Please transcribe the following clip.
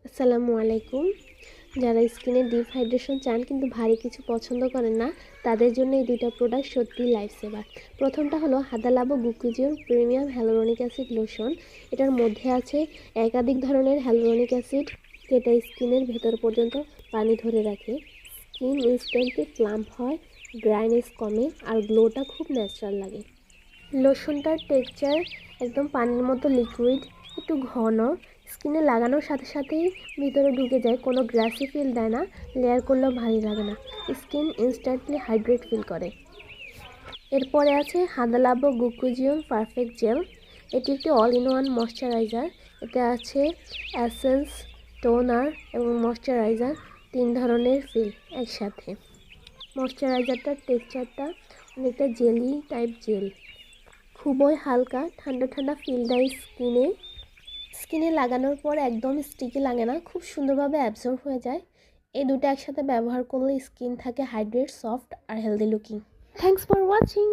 আসসালামু আলাইকুম। যারা স্কিনে ডিপ হাইড্রেশন চান কিন্তু ভারী কিছু পছন্দ করেন না, তাদের জন্য এই দুইটা প্রোডাক্ট সত্যিই লাইফ সেভার। প্রথমটা হলো হাদা লাভো গ্লুকোজিয়ন প্রিমিয়াম হ্যালুরনিক অ্যাসিড লোশন। এটার মধ্যে আছে একাধিক ধরনের হ্যালুরনিক অ্যাসিড, যেটা স্কিনের ভেতর পর্যন্ত পানি ধরে রাখে। স্কিন ইনস্ট্যান্টলি প্লাম্প হয়, ড্রাইনেস কমে আর গ্লোটা খুব ন্যাচারাল লাগে। লোশনটার টেক্সচার একদম পানির মতো লিকুইড, একটু ঘন। স্কিনে লাগানোর সাথে সাথেই ভিতরে ঢুকে যায়, কোনো গ্রাসি ফিল দেয় না, লেয়ার করলেও ভারী লাগে না। স্কিন ইনস্ট্যান্টলি হাইড্রেট ফিল করে। এরপরে আছে হাদা লাভো গ্লুকোজিয়ন পারফেক্ট জেল। এটি একটি অল ইন ওয়ান ময়শ্চারাইজার। এতে আছে অ্যাসেন্স, টোনার এবং ময়শ্চারাইজার, 3 ধরনের ফিল একসাথে। ময়শ্চারাইজারটার টেক্সচারটা অনেকটা জেলি টাইপ জেল, খুবই হালকা, ঠান্ডা ঠান্ডা ফিল দেয় স্কিনে লাগানোর পর একদম স্টিকি লাগে না, খুব সুন্দরভাবে অ্যাবজর্ব হয়ে যায়। এই দুটো একসাথে ব্যবহার করলে স্কিন থাকে হাইড্রেট, সফট আর healthy looking. Thanks for watching.